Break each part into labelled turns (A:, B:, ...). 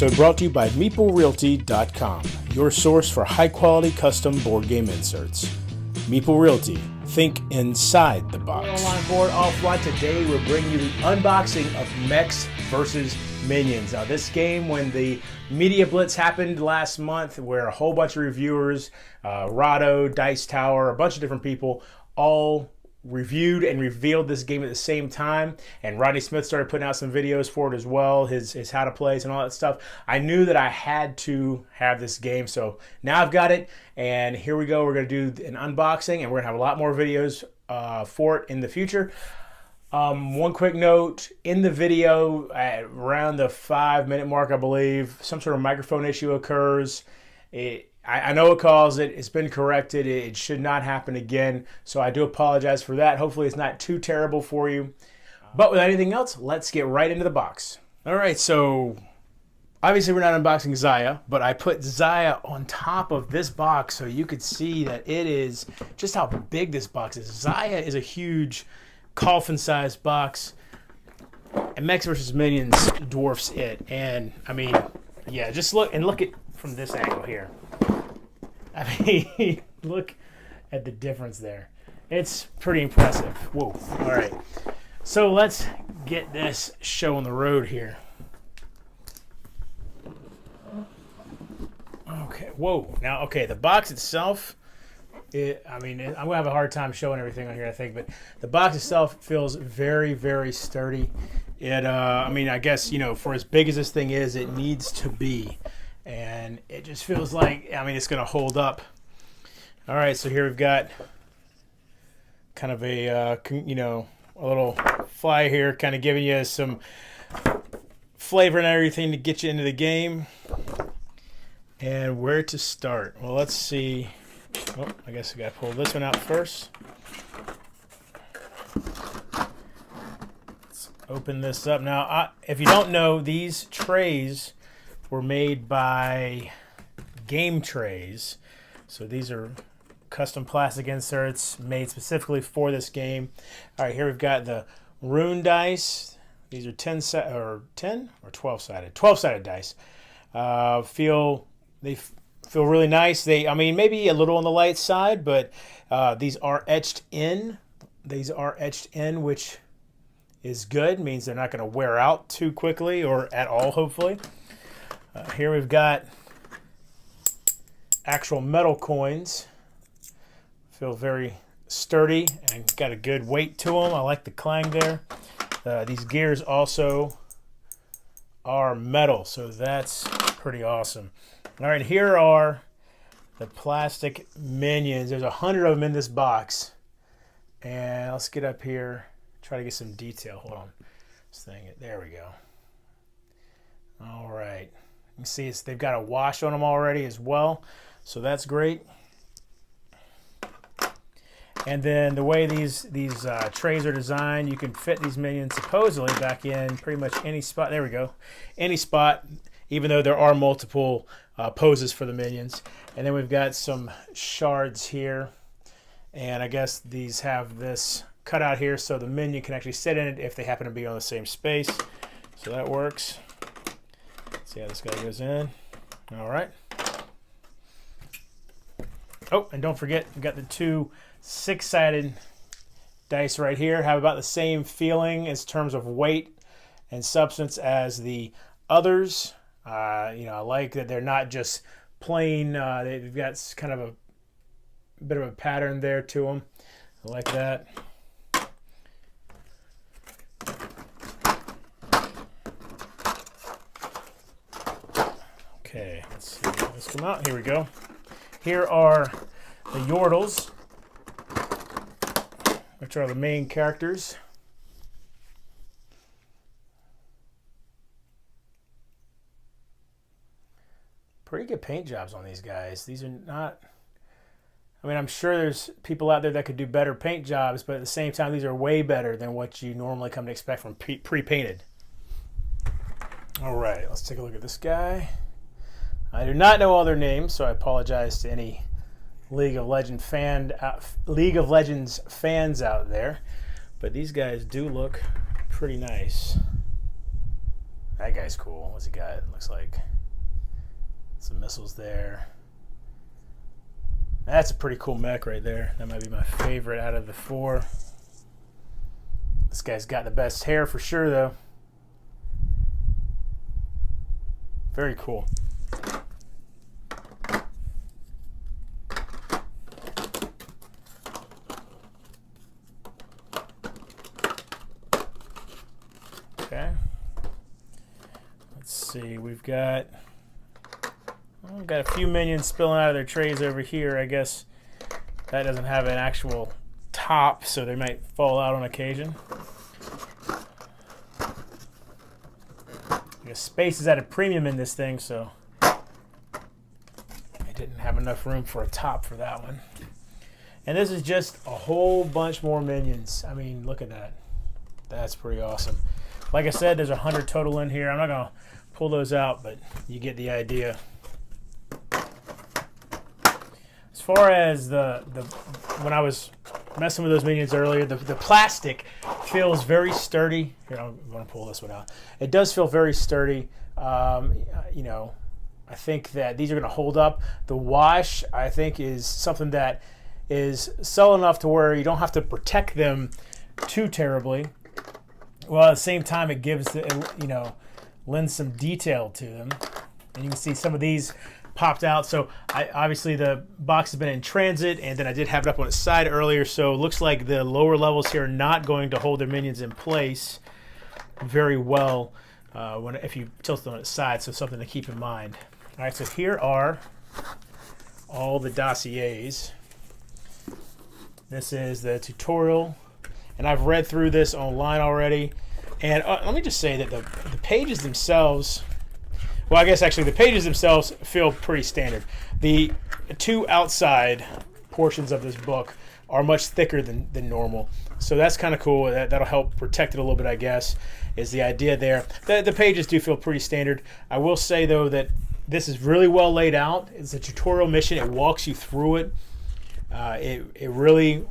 A: episode brought to you by MeepleRealty.com, your source for high-quality custom board game inserts. Meeple Realty, think inside the box.
B: Online board offline. Today we're bringing you the unboxing of Mechs Vs Minions. Now this game, when the media blitz happened last month, where a whole bunch of reviewers, Rahdo, Dice Tower, a bunch of different people, all reviewed and revealed this game at the same time, and Rodney Smith started putting out some videos for it as well, his how to plays and all that stuff. I knew that I had to have this game, so now I've got it, and here we go. We're going to do an unboxing, and we're going to have a lot more videos for it in the future. One quick note, in the video, at around the 5-minute mark, I believe, some sort of microphone issue occurs. I know it caused it. It's been corrected. It should not happen again. So I do apologize for that. Hopefully it's not too terrible for you. But without anything else, let's get right into the box. All right, so obviously we're not unboxing Zaya, but I put Zaya on top of this box so you could see that it is just how big this box is. Zaya is a huge coffin-sized box, and Mechs Vs Minions dwarfs it. And I mean, yeah, just look at from this angle here. I mean, look at the difference there. It's pretty impressive. Whoa. All right. So let's get this show on the road here. Okay. Whoa. Now, okay, the box itself, I'm going to have a hard time showing everything on here, I think, but the box itself feels very, very sturdy. I mean, I guess, you know, for as big as this thing is, it needs to be. And it just feels like, I mean, it's going to hold up. All right, so here we've got kind of a, you know, a little flyer here, kind of giving you some flavor and everything to get you into the game. And where to start? Well, let's see. Oh, I guess I got to pull this one out first. Let's open this up. Now, if you don't know, these trays were made by Game Trays. So these are custom plastic inserts made specifically for this game. All right, here we've got the rune dice. These are 10 or 12-sided? 12-sided dice. They feel really nice. I mean, maybe a little on the light side, but these are etched in. These are etched in, which is good. Means they're not going to wear out too quickly or at all, hopefully. Here we've got actual metal coins. Feel very sturdy and got a good weight to them. I like the clang there. These gears also are metal, so that's pretty awesome. All right, here are the plastic minions. There's 100 of them in this box. And let's get up here, try to get some detail. Hold on. This thing, there we go. All right. You can see they've got a wash on them already as well, so that's great. And then the way these trays are designed, you can fit these minions supposedly back in pretty much any spot. There we go, any spot, even though there are multiple poses for the minions. And then we've got some shards here, and I guess these have this cutout here so the minion can actually sit in it if they happen to be on the same space. So that works. See how this guy goes in. All right. Oh, and don't forget, we've got the two 6-sided dice right here. Have about the same feeling in terms of weight and substance as the others. You know, I like that they're not just plain. They've got kind of a bit of a pattern there to them. I like that. Okay, let's see. Let's come out. Here we go. Here are the Yordles, which are the main characters. Pretty good paint jobs on these guys. These are not, I mean, I'm sure there's people out there that could do better paint jobs, but at the same time, these are way better than what you normally come to expect from pre-painted. All right, let's take a look at this guy. I do not know all their names, so I apologize to any League of Legends fans out there. But these guys do look pretty nice. That guy's cool. What's he got? Looks like some missiles there. That's a pretty cool mech right there. That might be my favorite out of the 4. This guy's got the best hair for sure, though. Very cool. Okay. Let's see. We've got a few minions spilling out of their trays over here. I guess that doesn't have an actual top, so they might fall out on occasion. I guess space is at a premium in this thing, so I didn't have enough room for a top for that one. And this is just a whole bunch more minions. I mean, look at that. That's pretty awesome. Like I said, there's 100 total in here. I'm not going to pull those out, but you get the idea. As far as when I was messing with those minions earlier, the plastic feels very sturdy. Here, I'm going to pull this one out. It does feel very sturdy. You know, I think that these are going to hold up. The wash, I think, is something that is subtle enough to where you don't have to protect them too terribly. Well, at the same time, it gives, you know, lends some detail to them. And you can see some of these popped out. So obviously the box has been in transit, and then I did have it up on its side earlier. So it looks like the lower levels here are not going to hold their minions in place very well if you tilt them on its side. So something to keep in mind. All right, so here are all the dossiers. This is the tutorial, and I've read through this online already. And let me just say that the pages themselves, well, I guess actually the pages themselves feel pretty standard. The 2 outside portions of this book are much thicker than normal. So that's kind of cool. That'll help protect it a little bit, I guess, is the idea there. The pages do feel pretty standard. I will say, though, that this is really well laid out. It's a tutorial mission. It walks you through it. It really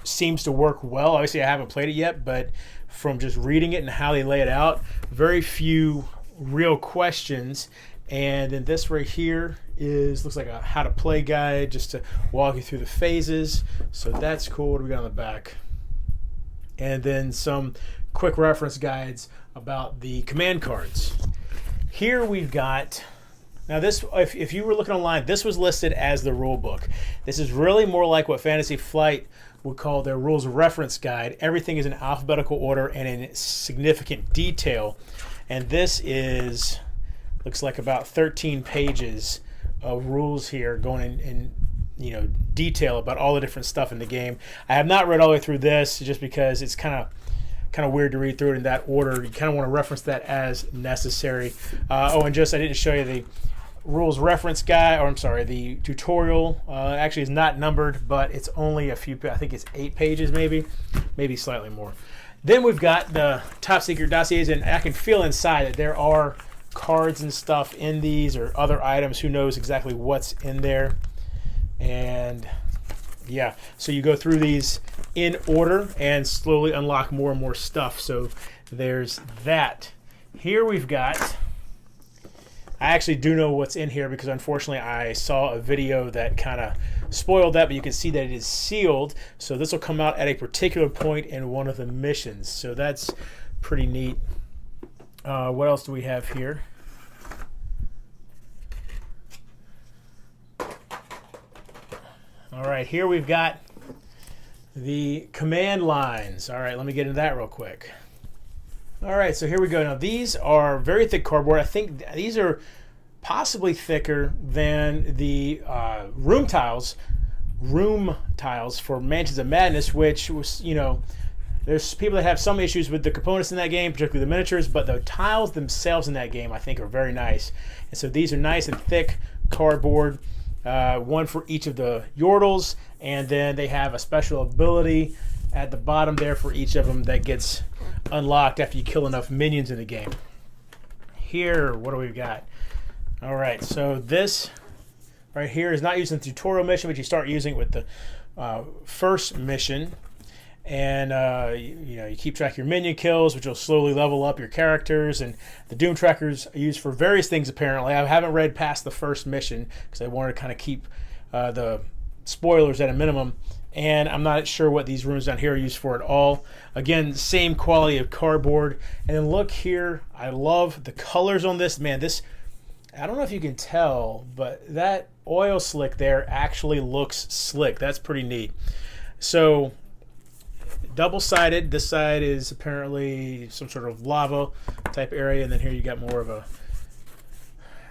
B: seems to work well. Obviously, I haven't played it yet, but from just reading it and how they lay it out, very few real questions. And then this right here looks like a how to play guide, just to walk you through the phases. So that's cool. What do we got on the back? And then some quick reference guides about the command cards. Here we've got, now this, if you were looking online, this was listed as the rule book. This is really more like what Fantasy Flight would call their rules reference guide. Everything is in alphabetical order and in significant detail. And this looks like about 13 pages of rules here going in you know, detail about all the different stuff in the game. I have not read all the way through this just because it's kind of weird to read through it in that order. You kind of want to reference that as necessary. Oh, and just I didn't show you the rules reference guide, or I'm sorry, the tutorial actually is not numbered, but it's only a few, I think it's 8 pages maybe slightly more. Then we've got the top secret dossiers, and I can feel inside that there are cards and stuff in these, or other items. Who knows exactly what's in there. And yeah, so you go through these in order and slowly unlock more and more stuff. So there's that. Here we've got, I actually do know what's in here because unfortunately I saw a video that kind of spoiled that, but you can see that it is sealed. So this will come out at a particular point in one of the missions. So that's pretty neat. What else do we have here? All right, here we've got the command lines. All right, let me get into that real quick. All right, so here we go. Now, these are very thick cardboard. I think these are possibly thicker than the room tiles for Mansions of Madness, which was, you know, there's people that have some issues with the components in that game, particularly the miniatures, but the tiles themselves in that game, I think, are very nice. And so these are nice and thick cardboard, one for each of the Yordles, and then they have a special ability at the bottom there for each of them that gets unlocked after you kill enough minions in the game. Here, what do we got? All right, so this right here is not used in the tutorial mission, but you start using it with the first mission. and you keep track of your minion kills, which will slowly level up your characters. And the Doom trackers are used for various things apparently. I haven't read past the first mission because I wanted to kind of keep the spoilers at a minimum, and I'm not sure what these rooms down here are used for at all. Again, same quality of cardboard. And then look here, I love the colors on this. Man, this, I don't know if you can tell, but that oil slick there actually looks slick. That's pretty neat. So double-sided. This side is apparently some sort of lava type area, and then here you got more of a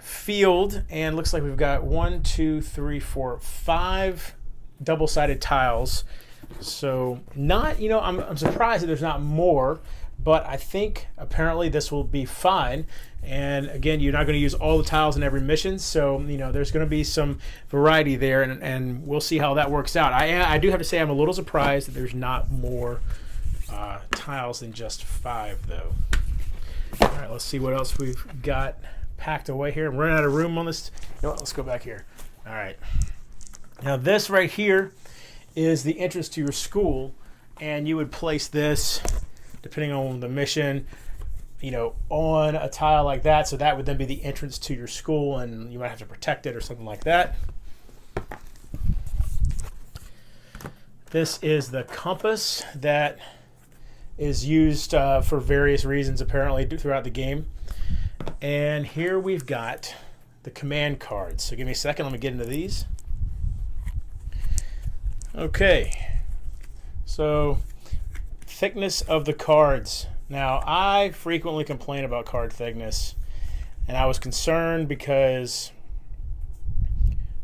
B: field, and looks like we've got 1, 2, 3, 4, 5 double-sided tiles. So not, I'm surprised that there's not more, but I think apparently this will be fine. And again, you're not going to use all the tiles in every mission, so there's going to be some variety there, and we'll see how that works out. I do have to say I'm a little surprised that there's not more tiles than just 5, though. All right, let's see what else we've got packed away here. I'm running out of room on this. Let's go back here. All right. Now this right here is the entrance to your school, and you would place this, depending on the mission, on a tile like that. So that would then be the entrance to your school, and you might have to protect it or something like that. This is the compass that is used for various reasons apparently throughout the game. And here we've got the command cards. So give me a second, let me get into these. Okay, so thickness of the cards. Now, I frequently complain about card thickness, and I was concerned because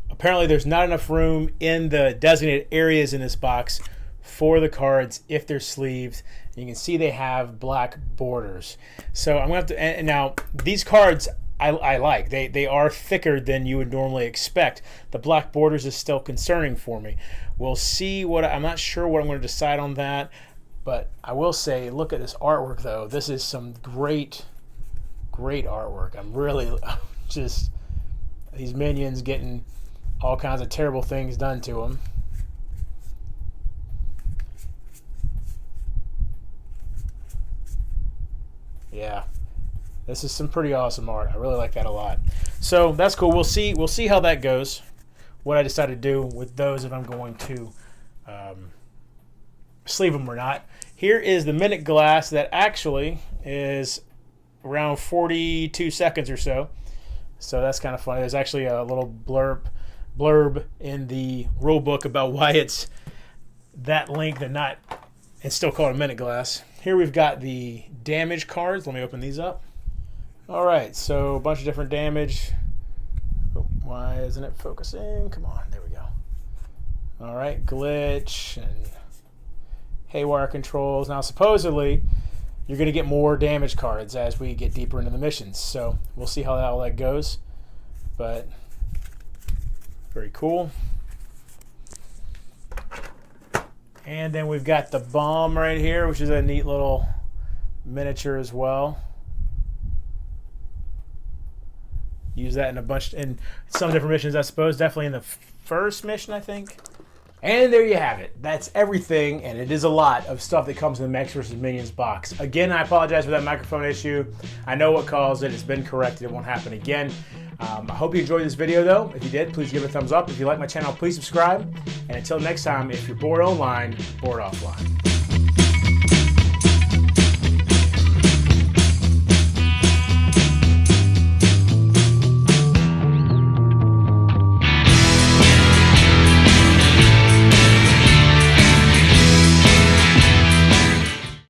B: apparently there's not enough room in the designated areas in this box for the cards if they're sleeved. You can see they have black borders. So I'm going to have to, and now these cards I like. They are thicker than you would normally expect. The black borders is still concerning for me. We'll see I'm not sure what I'm going to decide on that, but I will say, look at this artwork though. This is some great artwork. I'm really just, these minions getting all kinds of terrible things done to them. Yeah, this is some pretty awesome art. I really like that a lot. So that's cool. We'll see how that goes. What I decide to do with those, if I'm going to sleeve them or not. Here is the minute glass that actually is around 42 seconds or so. So that's kind of funny. There's actually a little blurb in the rule book about why it's that length and still called a minute glass. Here we've got the damage cards. Let me open these up. All right, so a bunch of different damage. Oh, why isn't it focusing? Come on, there we go. All right, glitch and haywire controls. Now, supposedly, you're going to get more damage cards as we get deeper into the missions. So we'll see how all that goes. But very cool. And then we've got the bomb right here, which is a neat little miniature as well. Use that in some different missions, I suppose. Definitely in the first mission, I think. And there you have it. That's everything, and it is a lot of stuff that comes in the Mechs vs Minions box. Again, I apologize for that microphone issue. I know what caused it. It's been corrected. It won't happen again. I hope you enjoyed this video, though. If you did, please give it a thumbs up. If you like my channel, please subscribe. And until next time, if you're bored online, bored offline.